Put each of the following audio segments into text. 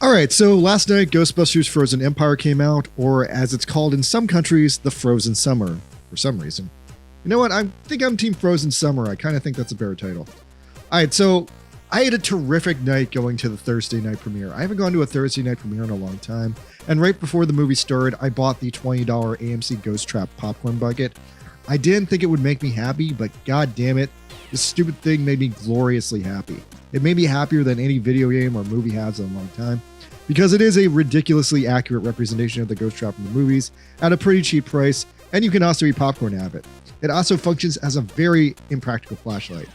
All right, so last night, Ghostbusters Frozen Empire came out, or as it's called in some countries, the Frozen Summer, for some reason. You know what? I think I'm Team Frozen Summer. I kind of think that's a better title. All right, so I had a terrific night going to the Thursday night premiere. I haven't gone to a Thursday night premiere in a long time. And right before the movie started, I bought the $20 AMC Ghost Trap popcorn bucket. I didn't think it would make me happy, but god damn it, this stupid thing made me gloriously happy. It made me happier than any video game or movie has in a long time, because it is a ridiculously accurate representation of the Ghost Trap in the movies at a pretty cheap price, and you can also eat popcorn out of it. It also functions as a very impractical flashlight.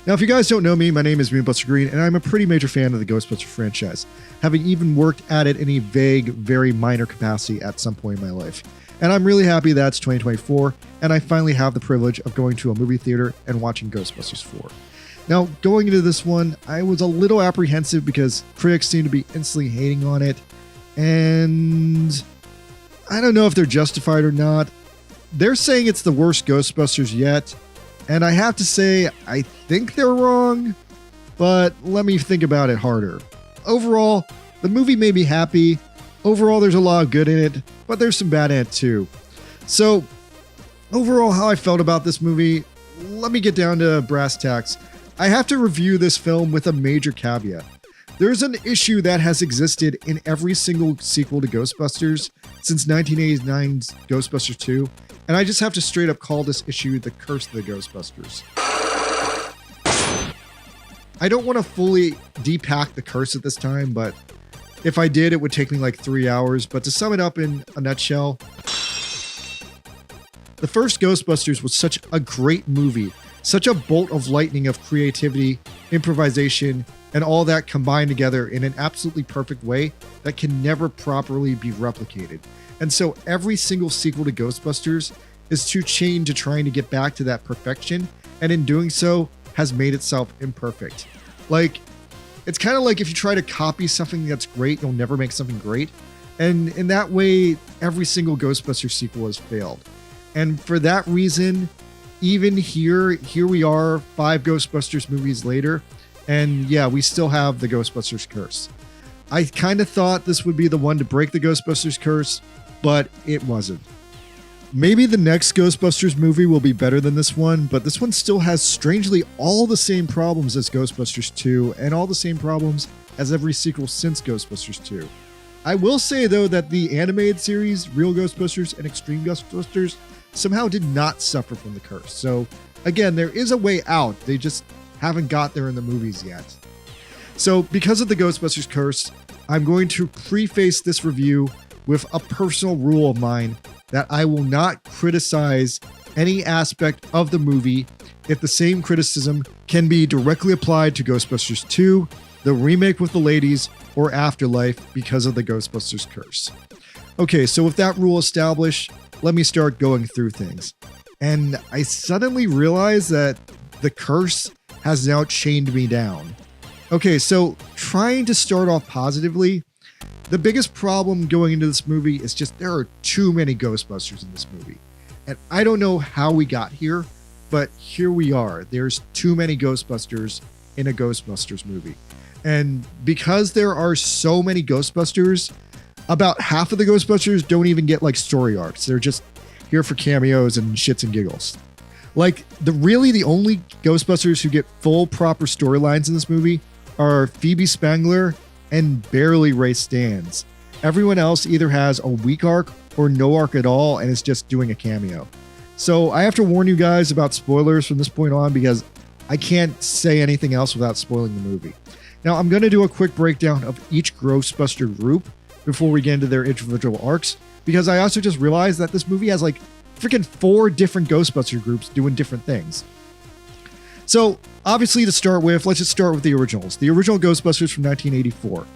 Now, if you guys don't know me, my name is Moonbuster Green, and I'm a pretty major fan of the Ghostbusters franchise, having even worked at it in a vague, very minor capacity at some point in my life. And I'm really happy that it's 2024, and I finally have the privilege of going to a movie theater and watching Ghostbusters 4. Now, going into this one, I was a little apprehensive because critics seem to be instantly hating on it, and I don't know if they're justified or not. They're saying it's the worst Ghostbusters yet, and I have to say, I think they're wrong, but let me think about it harder. Overall, the movie made me happy. Overall, there's a lot of good in it, but there's some bad in it too. So, overall, how I felt about this movie, let me get down to brass tacks. I have to review this film with a major caveat. There's an issue that has existed in every single sequel to Ghostbusters since 1989's Ghostbusters 2, and I just have to straight up call this issue the curse of the Ghostbusters. I don't want to fully depack the curse at this time, but if I did, it would take me like 3 hours. But to sum it up in a nutshell, the first Ghostbusters was such a great movie, such a bolt of lightning of creativity, improvisation, and all that combined together in an absolutely perfect way that can never properly be replicated. And so every single sequel to Ghostbusters is too chained to trying to get back to that perfection, and in doing so has made itself imperfect. Like, it's kind of like if you try to copy something that's great, you'll never make something great. And in that way, every single Ghostbusters sequel has failed. And for that reason, even here we are 5 Ghostbusters movies later, and yeah, we still have the Ghostbusters curse. I kind of thought this would be the one to break the Ghostbusters curse, but it wasn't. Maybe the next Ghostbusters movie will be better than this one, but this one still has strangely all the same problems as Ghostbusters 2 and all the same problems as every sequel since Ghostbusters 2. I will say though that the animated series, Real Ghostbusters and Extreme Ghostbusters, somehow did not suffer from the curse. So again, there is a way out. They just haven't got there in the movies yet. So because of the Ghostbusters curse, I'm going to preface this review with a personal rule of mine that I will not criticize any aspect of the movie if the same criticism can be directly applied to Ghostbusters 2, the remake with the ladies, or Afterlife because of the Ghostbusters curse. Okay, so with that rule established, let me start going through things. And I suddenly realized that the curse has now chained me down. Okay, so trying to start off positively, the biggest problem going into this movie is just there are too many Ghostbusters in this movie. And I don't know how we got here, but here we are. There's too many Ghostbusters in a Ghostbusters movie. And because there are so many Ghostbusters, about half of the Ghostbusters don't even get like story arcs. They're just here for cameos and shits and giggles. Like the only Ghostbusters who get full proper storylines in this movie are Phoebe Spangler and barely Ray Stantz. Everyone else either has a weak arc or no arc at all and is just doing a cameo. So I have to warn you guys about spoilers from this point on because I can't say anything else without spoiling the movie. Now I'm going to do a quick breakdown of each Ghostbuster group before we get into their individual arcs, because I also just realized that this movie has like freaking 4 different Ghostbuster groups doing different things. So obviously to start with, let's just start with the originals. The original Ghostbusters from 1984.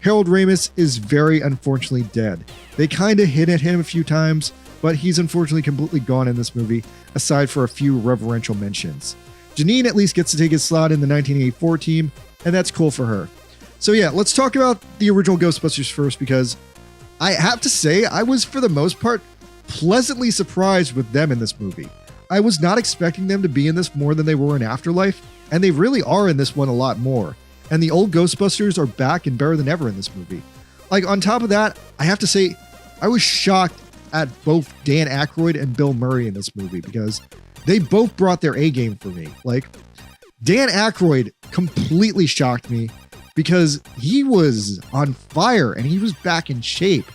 Harold Ramis is very unfortunately dead. They kind of hit at him a few times, but he's unfortunately completely gone in this movie, aside for a few reverential mentions. Janine at least gets to take his slot in the 1984 team, and that's cool for her. So yeah, let's talk about the original Ghostbusters first, because I have to say I was, for the most part, pleasantly surprised with them in this movie. I was not expecting them to be in this more than they were in Afterlife, and they really are in this one a lot more. And the old Ghostbusters are back and better than ever in this movie. Like, on top of that, I have to say, I was shocked at both Dan Aykroyd and Bill Murray in this movie because they both brought their A game for me. Like, Dan Aykroyd completely shocked me because he was on fire and he was back in shape.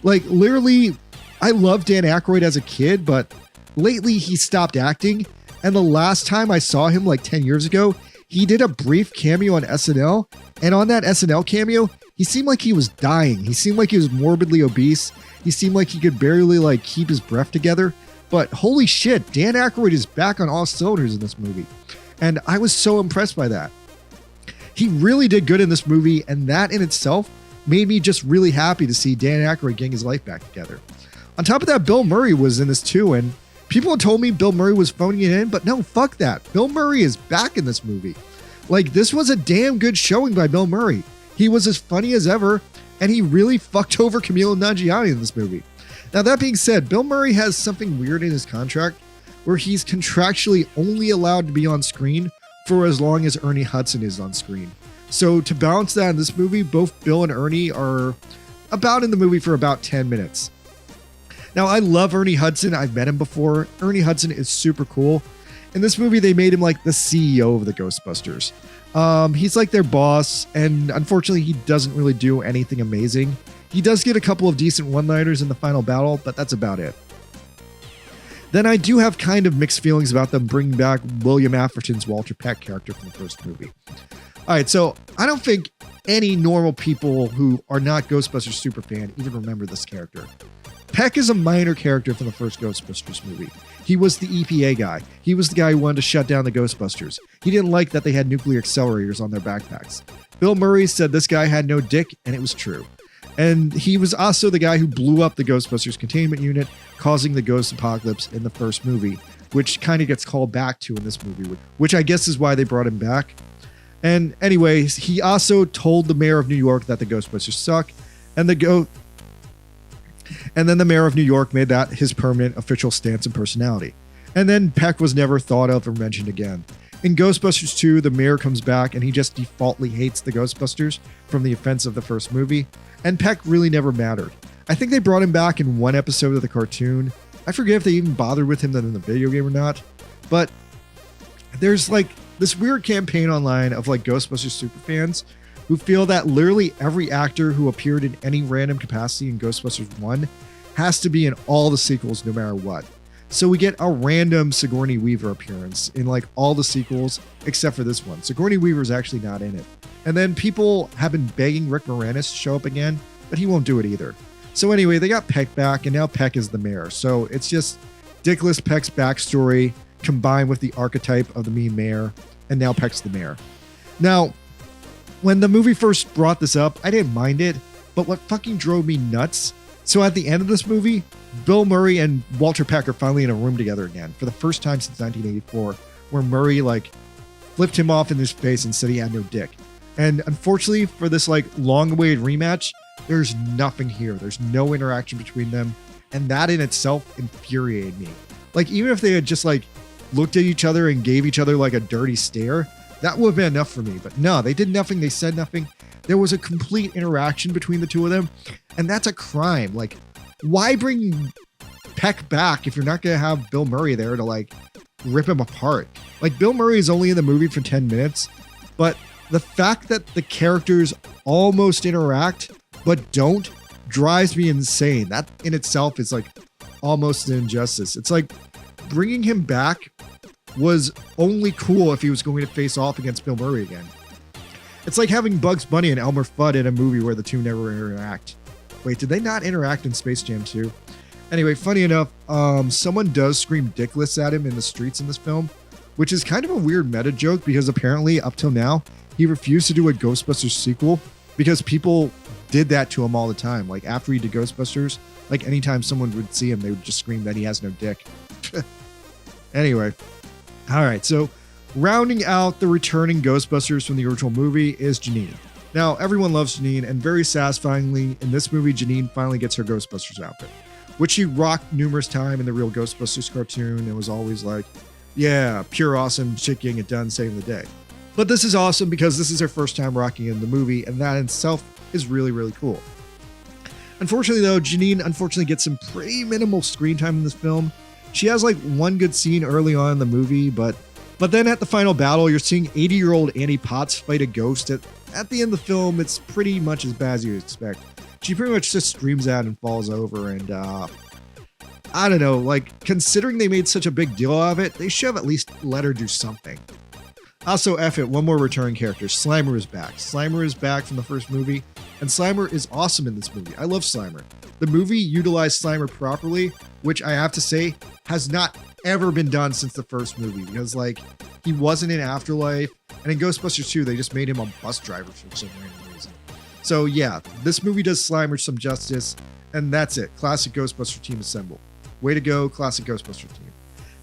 Like, literally, I loved Dan Aykroyd as a kid, but lately he stopped acting. And the last time I saw him, like 10 years ago, he did a brief cameo on SNL. And on that SNL cameo, he seemed like he was dying. He seemed like he was morbidly obese. He seemed like he could barely like keep his breath together. But holy shit, Dan Aykroyd is back on all cylinders in this movie. And I was so impressed by that. He really did good in this movie, and that in itself made me just really happy to see Dan Aykroyd getting his life back together. On top of that, Bill Murray was in this too, and people had told me Bill Murray was phoning it in, but no, fuck that. Bill Murray is back in this movie. Like, this was a damn good showing by Bill Murray. He was as funny as ever, and he really fucked over Camilo Nanjiani in this movie. Now, that being said, Bill Murray has something weird in his contract where he's contractually only allowed to be on screen for as long as Ernie Hudson is on screen. So to balance that in this movie, both Bill and Ernie are about in the movie for about 10 minutes. Now, I love Ernie Hudson. I've met him before. Ernie Hudson is super cool. In this movie, they made him like the CEO of the Ghostbusters. He's like their boss, and unfortunately, he doesn't really do anything amazing. He does get a couple of decent one-liners in the final battle, but that's about it. Then I do have kind of mixed feelings about them bringing back William Afferton's Walter Peck character from the first movie. All right, so I don't think any normal people who are not Ghostbusters super fan even remember this character. Peck is a minor character from the first Ghostbusters movie. He was the EPA guy. He was the guy who wanted to shut down the Ghostbusters. He didn't like that they had nuclear accelerators on their backpacks. Bill Murray said this guy had no dick, and it was true. And he was also the guy who blew up the Ghostbusters containment unit, causing the ghost apocalypse in the first movie, which kind of gets called back to in this movie, which I guess is why they brought him back. And anyways, he also told the mayor of New York that the Ghostbusters suck, and then the mayor of New York made that his permanent official stance and personality. And then Peck was never thought of or mentioned again. In Ghostbusters 2, the mayor comes back and he just defaultly hates the Ghostbusters from the offense of the first movie, and Peck really never mattered. I think they brought him back in one episode of the cartoon. I forget if they even bothered with him in the video game or not, but there's like this weird campaign online of like Ghostbusters superfans who feel that literally every actor who appeared in any random capacity in Ghostbusters 1 has to be in all the sequels no matter what. So we get a random Sigourney Weaver appearance in like all the sequels except for this one. Sigourney Weaver is actually not in it. And then people have been begging Rick Moranis to show up again, but he won't do it either. So anyway, they got Peck back, and now Peck is the mayor. So it's just Dickless Peck's backstory combined with the archetype of the mean mayor, and now Peck's the mayor. Now, when the movie first brought this up, I didn't mind it, but what fucking drove me nuts, so at the end of this movie, Bill Murray and Walter Peck are finally in a room together again for the first time since 1984, where Murray like flipped him off in his face and said he had no dick. And unfortunately for this like long-awaited rematch, there's nothing here. There's no interaction between them, and that in itself infuriated me. Like, even if they had just like looked at each other and gave each other like a dirty stare, that would have been enough for me. But no, they did nothing. They said nothing. There was a complete interaction between the two of them, and that's a crime. Like, why bring Peck back if you're not going to have Bill Murray there to like rip him apart? Like, Bill Murray is only in the movie for 10 minutes, but the fact that the characters almost interact but don't drives me insane. That in itself is like almost an injustice. It's like bringing him back was only cool if he was going to face off against Bill Murray again. It's like having Bugs Bunny and Elmer Fudd in a movie where the two never interact. Wait, did they not interact in Space Jam 2? Anyway, funny enough, someone does scream dickless at him in the streets in this film, which is kind of a weird meta joke because apparently up till now, he refused to do a Ghostbusters sequel because people did that to him all the time. Like after he did Ghostbusters, like anytime someone would see him, they would just scream that he has no dick. Anyway, all right, so rounding out the returning Ghostbusters from the original movie is Janine. Now, everyone loves Janine, and very satisfyingly, in this movie, Janine finally gets her Ghostbusters outfit, which she rocked numerous times in the real Ghostbusters cartoon and was always like, yeah, pure awesome, chick getting it done, saving the day. But this is awesome because this is her first time rocking in the movie, and that in itself is really, really cool. Unfortunately, though, Janine gets some pretty minimal screen time in this film. She has like one good scene early on in the movie, but then at the final battle, you're seeing 80-year-old Annie Potts fight a ghost. At the end of the film, it's pretty much as bad as you expect. She pretty much just screams out and falls over, and I don't know, like, considering they made such a big deal out of it, they should have at least let her do something. Also, F it, one more returning character. Slimer is back. Slimer is back from the first movie, and Slimer is awesome in this movie. I love Slimer. The movie utilized Slimer properly, which I have to say has not ever been done since the first movie, because like he wasn't in Afterlife, and in Ghostbusters 2 they just made him a bus driver for some random reason. So yeah, this movie does Slimer some justice, and that's it. Classic Ghostbuster team assembled. Way to go, classic Ghostbuster team.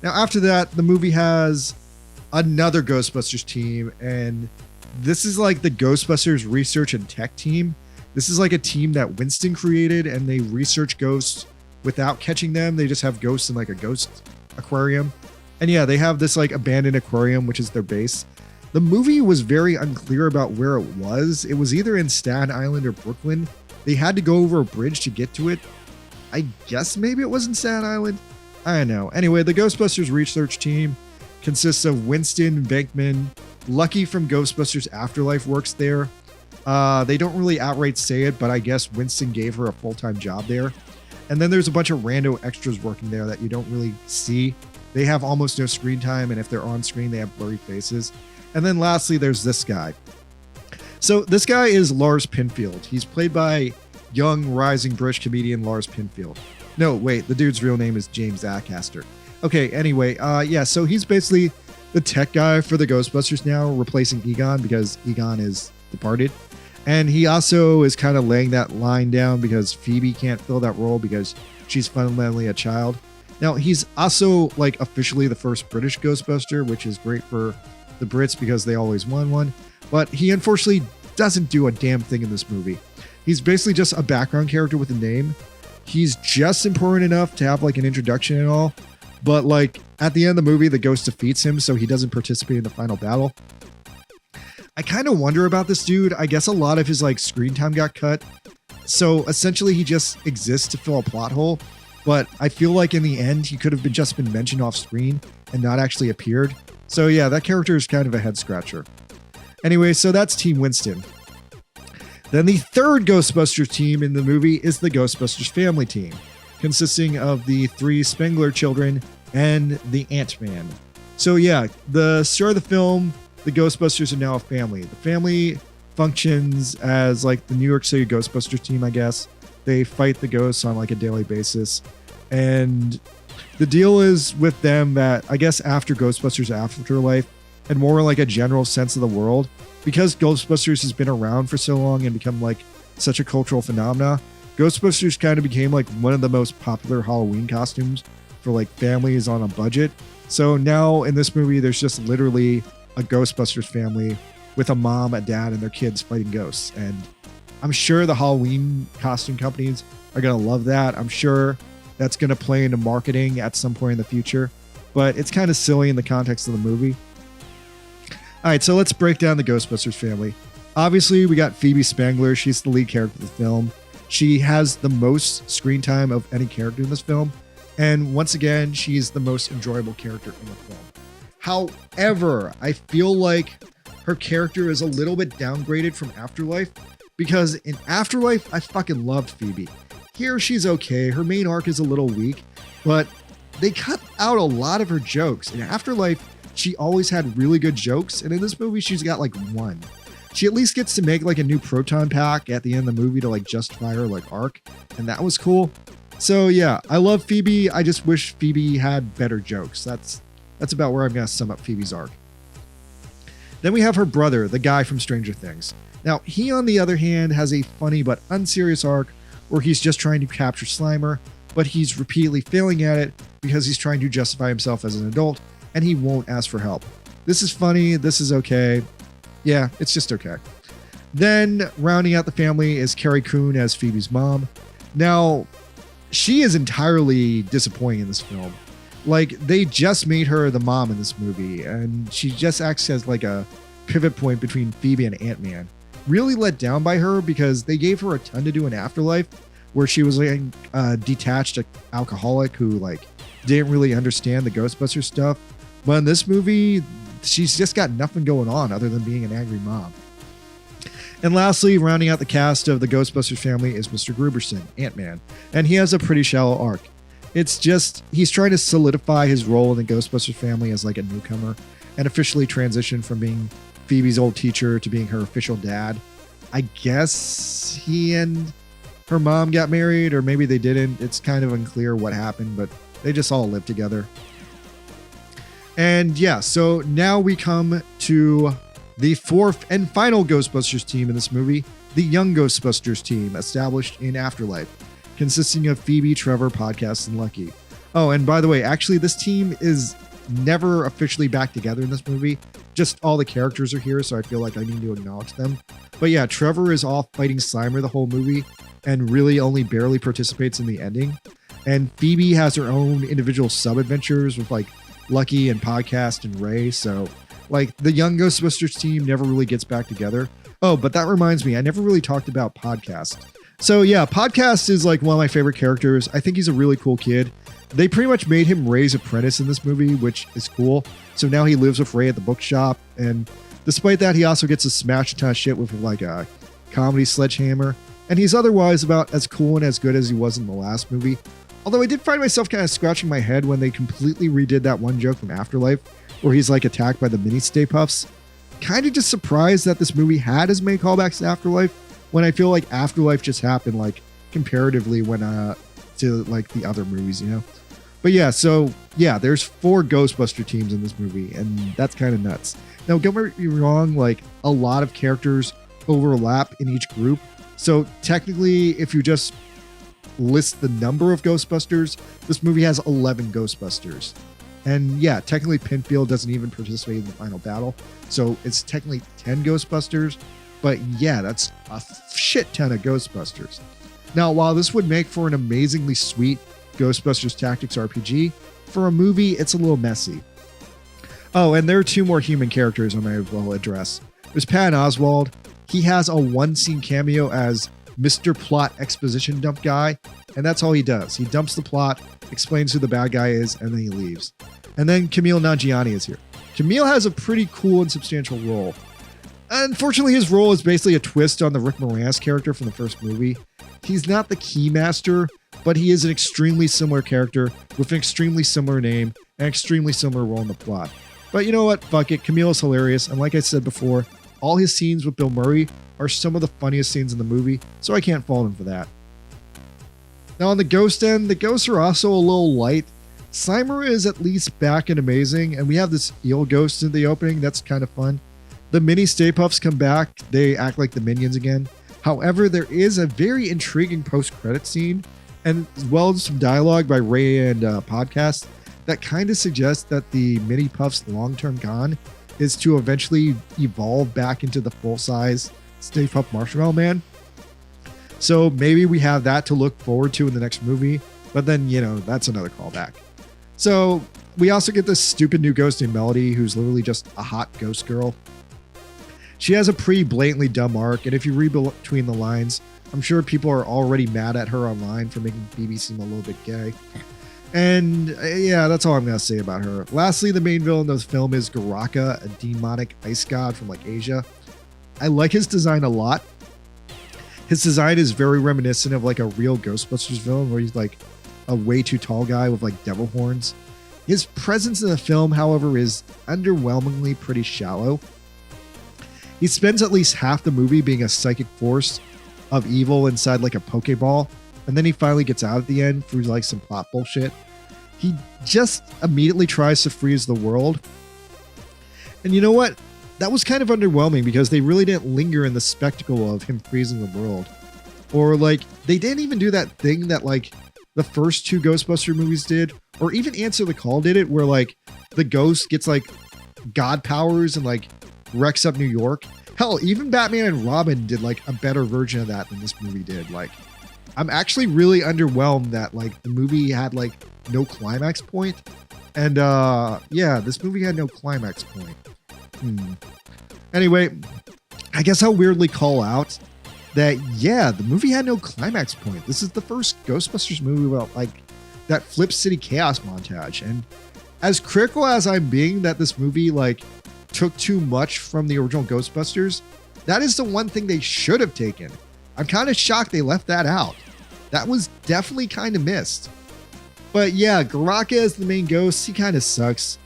Now after that, the movie has another Ghostbusters team, and this is like the Ghostbusters research and tech team. This is like a team that Winston created, and they research ghosts without catching them. They just have ghosts in like a ghost aquarium. And yeah, they have this like abandoned aquarium, which is their base. The movie was very unclear about where it was. It was either in Staten Island or Brooklyn. They had to go over a bridge to get to it. I guess maybe it was in Staten Island. I don't know. Anyway, the Ghostbusters research team consists of Winston, Venkman, Lucky from Ghostbusters Afterlife works there. They don't really outright say it, but I guess Winston gave her a full-time job there. And then there's a bunch of rando extras working there that you don't really see. They have almost no screen time, and if they're on screen, they have blurry faces. And then lastly, there's this guy. So this guy is Lars Pinfield. He's played by young, rising British comedian Lars Pinfield. No, wait, the dude's real name is James Acaster. Okay, anyway, yeah, so he's basically the tech guy for the Ghostbusters now, replacing Egon because Egon is departed. And he also is kind of laying that line down because Phoebe can't fill that role because she's fundamentally a child. Now, he's also like officially the first British Ghostbuster, which is great for the Brits because they always won one. But he unfortunately doesn't do a damn thing in this movie. He's basically just a background character with a name. He's just important enough to have like an introduction and all. But like at the end of the movie, the ghost defeats him, so he doesn't participate in the final battle. I kind of wonder about this dude. I guess a lot of his like screen time got cut. So essentially he just exists to fill a plot hole. But I feel like in the end, he could have just been mentioned off screen and not actually appeared. So yeah, that character is kind of a head scratcher. Anyway, so that's Team Winston. Then the third Ghostbusters team in the movie is the Ghostbusters family team, consisting of the 3 Spengler children and the Ant-Man. So yeah, the start of the film, the Ghostbusters are now a family. The family functions as like the New York City Ghostbusters team, I guess. They fight the ghosts on like a daily basis. And the deal is with them that I guess after Ghostbusters Afterlife and more like a general sense of the world, because Ghostbusters has been around for so long and become like such a cultural phenomena, Ghostbusters kind of became like one of the most popular Halloween costumes for like families on a budget. So now in this movie, there's just literally a Ghostbusters family with a mom, a dad, and their kids fighting ghosts. And I'm sure the Halloween costume companies are going to love that. I'm sure that's going to play into marketing at some point in the future, but it's kind of silly in the context of the movie. All right, so let's break down the Ghostbusters family. Obviously, we got Phoebe Spengler. She's the lead character of the film. She has the most screen time of any character in this film. And once again, she's the most enjoyable character in the film. However, I feel like her character is a little bit downgraded from Afterlife, because in Afterlife, I fucking loved Phoebe. Here, she's okay. Her main arc is a little weak, but they cut out a lot of her jokes. In Afterlife, she always had really good jokes, and in this movie, she's got like one. She at least gets to make like a new proton pack at the end of the movie to like justify her like arc, and that was cool. So yeah, I love Phoebe. I just wish Phoebe had better jokes. That's about where I'm going to sum up Phoebe's arc. Then we have her brother, the guy from Stranger Things. Now, he on the other hand has a funny but unserious arc where he's just trying to capture Slimer, but he's repeatedly failing at it because he's trying to justify himself as an adult, and he won't ask for help. This is funny. This is okay. Yeah, it's just okay. Then rounding out the family is Carrie Coon as Phoebe's mom. Now, she is entirely disappointing in this film. Like, they just made her the mom in this movie, and she just acts as like a pivot point between Phoebe and Ant-Man. Really let down by her because they gave her a ton to do in Afterlife, where she was like a detached alcoholic who like didn't really understand the Ghostbusters stuff. But in this movie, she's just got nothing going on other than being an angry mom. And lastly, rounding out the cast of the Ghostbusters family is Mr. Gruberson, Ant-Man, and he has a pretty shallow arc. It's just, he's trying to solidify his role in the Ghostbusters family as like a newcomer and officially transition from being Phoebe's old teacher to being her official dad. I guess he and her mom got married, or maybe they didn't. It's kind of unclear what happened, but they just all live together. And yeah, so now we come to the fourth and final Ghostbusters team in this movie, the Young Ghostbusters team, established in Afterlife, consisting of Phoebe, Trevor, Podcast, and Lucky. Oh, and by the way, actually, this team is never officially back together in this movie. Just all the characters are here, so I feel like I need to acknowledge them. But yeah, Trevor is off fighting Slimer the whole movie and really only barely participates in the ending. And Phoebe has her own individual sub-adventures with like Lucky and Podcast and Ray, so like the Young Ghostbusters team never really gets back together. Oh, but that reminds me, I never really talked about Podcast. So yeah, Podcast is like one of my favorite characters. I think he's a really cool kid. They pretty much made him Ray's apprentice in this movie, which is cool. So now he lives with Ray at the bookshop. And despite that, he also gets to smash a ton of shit with like a comedy sledgehammer. And he's otherwise about as cool and as good as he was in the last movie. Although I did find myself kind of scratching my head when they completely redid that one joke from Afterlife, where he's like attacked by the mini Stay Puffs. Kind of just surprised that this movie had as many callbacks to Afterlife, when I feel like Afterlife just happened like comparatively when to like the other movies, you know. But yeah, so yeah, there's 4 Ghostbuster teams in this movie, and that's kind of nuts. Now, don't get me wrong, like a lot of characters overlap in each group. So technically, if you just list the number of Ghostbusters, this movie has 11 Ghostbusters. And yeah, technically Pinfield doesn't even participate in the final battle. So it's technically 10 Ghostbusters. But yeah, that's a shit ton of Ghostbusters. Now, while this would make for an amazingly sweet Ghostbusters Tactics RPG, for a movie, it's a little messy. Oh, and there are 2 more human characters I might as well address. There's Patton Oswalt. He has a one-scene cameo as Mr. Plot Exposition Dump Guy, and that's all he does. He dumps the plot, explains who the bad guy is, and then he leaves. And then Camille Nanjiani is here. Camille has a pretty cool and substantial role. Unfortunately, his role is basically a twist on the Rick Moranis character from the first movie. He's not the Keymaster, but he is an extremely similar character with an extremely similar name and extremely similar role in the plot. But you know what? Fuck it. Camille is hilarious, and like I said before, all his scenes with Bill Murray are some of the funniest scenes in the movie, so I can't fault him for that. Now on the ghost end, the ghosts are also a little light. Slimer is at least back and amazing, and we have this eel ghost in the opening. That's kind of fun. The mini Stay Puffs come back. They act like the Minions again. However, there is a very intriguing post-credit scene, and as well as some dialogue by Ray and Podcast that kind of suggests that the Mini Puffs' long-term con is to eventually evolve back into the full-size Stay Puft Marshmallow Man. So maybe we have that to look forward to in the next movie, but then, you know, that's another callback. So we also get this stupid new ghost named Melody, who's literally just a hot ghost girl. She has a pretty blatantly dumb arc, and if you read between the lines, I'm sure people are already mad at her online for making Phoebe seem a little bit gay. And yeah, that's all I'm going to say about her. Lastly, the main villain of the film is Garaka, a demonic ice god from like Asia. I like his design a lot. His design is very reminiscent of like a real Ghostbusters villain where he's like a way too tall guy with like devil horns. His presence in the film, however, is underwhelmingly pretty shallow. He spends at least half the movie being a psychic force of evil inside like a Pokeball, and then he finally gets out at the end through like some plot bullshit. He just immediately tries to freeze the world. And you know what? That was kind of underwhelming because they really didn't linger in the spectacle of him freezing the world. Or like, they didn't even do that thing that like the first 2 Ghostbuster movies did, or even Answer the Call did it, where like the ghost gets like god powers and like wrecks up New York. Hell, even Batman and Robin did like a better version of that than this movie did. Like, I'm actually really underwhelmed that like the movie had like no climax point. And yeah, this movie had no climax point. Anyway, I guess I'll weirdly call out that, yeah, the movie had no climax point. This is the first Ghostbusters movie about like that Flip City Chaos montage. And as critical as I'm being that this movie like took too much from the original Ghostbusters, that is the one thing they should have taken. I'm kind of shocked they left that out. That was definitely kind of missed. But yeah, Garaka as the main ghost, he kind of sucks.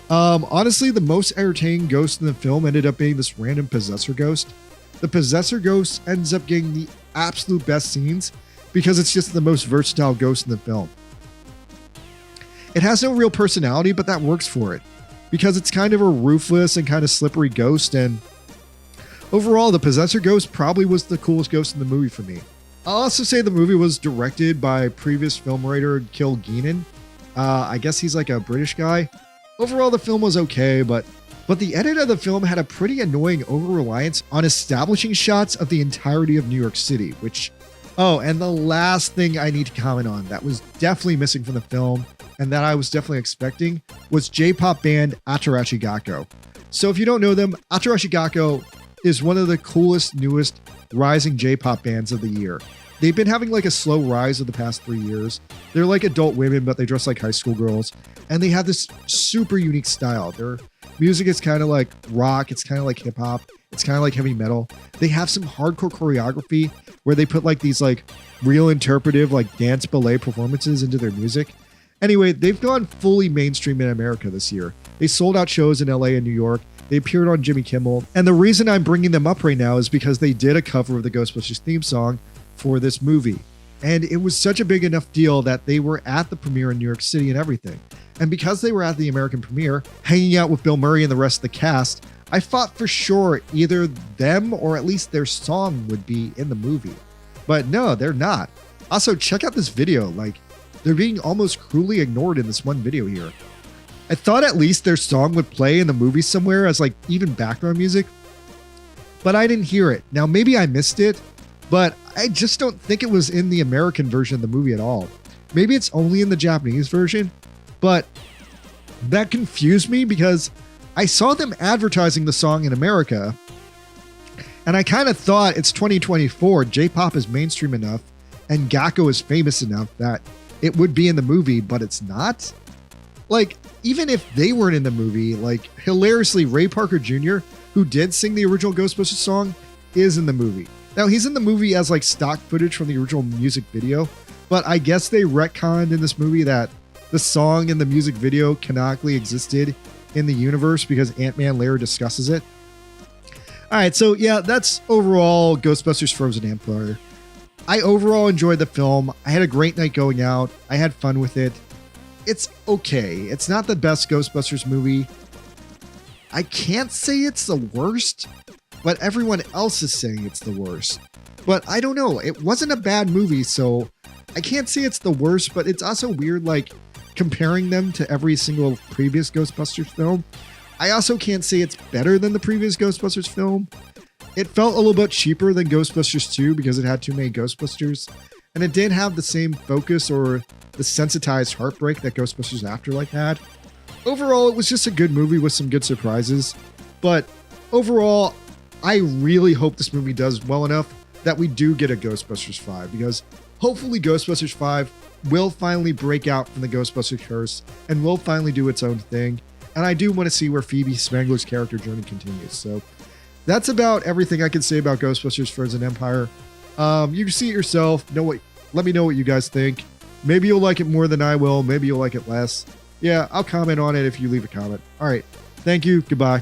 Honestly, the most entertaining ghost in the film ended up being this random possessor ghost. The possessor ghost ends up getting the absolute best scenes because it's just the most versatile ghost in the film. It has no real personality, but that works for it because it's kind of a ruthless and kind of slippery ghost. And overall, the possessor ghost probably was the coolest ghost in the movie for me. I'll also say the movie was directed by previous film writer Gil Guinan. I guess he's like a British guy. Overall, the film was okay, but the edit of the film had a pretty annoying over-reliance on establishing shots of the entirety of New York City, which... Oh, and the last thing I need to comment on that was definitely missing from the film, and that I was definitely expecting, was J-pop band Atarashi Gakko. So if you don't know them, Atarashi Gakko is one of the coolest, newest rising J-pop bands of the year. They've been having like a slow rise of the past 3 years. They're like adult women, but they dress like high school girls. And they have this super unique style. Their music is kind of like rock. It's kind of like hip hop. It's kind of like heavy metal. They have some hardcore choreography where they put like these like real interpretive like dance ballet performances into their music. Anyway, they've gone fully mainstream in America this year. They sold out shows in LA and New York. They appeared on Jimmy Kimmel. And the reason I'm bringing them up right now is because they did a cover of the Ghostbusters theme song for this movie. And it was such a big enough deal that they were at the premiere in New York City and everything. And because they were at the American premiere, hanging out with Bill Murray and the rest of the cast, I thought for sure either them or at least their song would be in the movie. But no, they're not. Also, check out this video. Like, they're being almost cruelly ignored in this one video here. I thought at least their song would play in the movie somewhere as like even background music, but I didn't hear it. Now, maybe I missed it, but I just don't think it was in the American version of the movie at all. Maybe it's only in the Japanese version, but that confused me because I saw them advertising the song in America, and I kind of thought it's 2024, J-pop is mainstream enough, and Gakko is famous enough that it would be in the movie, but it's not. Like, even if they weren't in the movie, like, hilariously, Ray Parker Jr., who did sing the original Ghostbusters song, is in the movie. Now, he's in the movie as, like, stock footage from the original music video, but I guess they retconned in this movie that the song in the music video canonically existed in the universe because Ant-Man later discusses it. All right, so, yeah, that's overall Ghostbusters Frozen Empire. I overall enjoyed the film. I had a great night going out. I had fun with it. It's okay. It's not the best Ghostbusters movie. I can't say it's the worst, but everyone else is saying it's the worst. But I don't know. It wasn't a bad movie, so I can't say it's the worst, but it's also weird, like, comparing them to every single previous Ghostbusters film. I also can't say it's better than the previous Ghostbusters film. It felt a little bit cheaper than Ghostbusters 2 because it had too many Ghostbusters, and it didn't have the same focus or the sensitized heartbreak that Ghostbusters Afterlife had. Overall, it was just a good movie with some good surprises, but overall, I really hope this movie does well enough that we do get a Ghostbusters 5, because hopefully Ghostbusters 5 will finally break out from the Ghostbusters curse and will finally do its own thing, and I do want to see where Phoebe Spangler's character journey continues. So that's about everything I can say about Ghostbusters Frozen Empire. You can see it yourself. Let me know what you guys think. Maybe you'll like it more than I will. Maybe you'll like it less. Yeah, I'll comment on it if you leave a comment. All right. Thank you. Goodbye.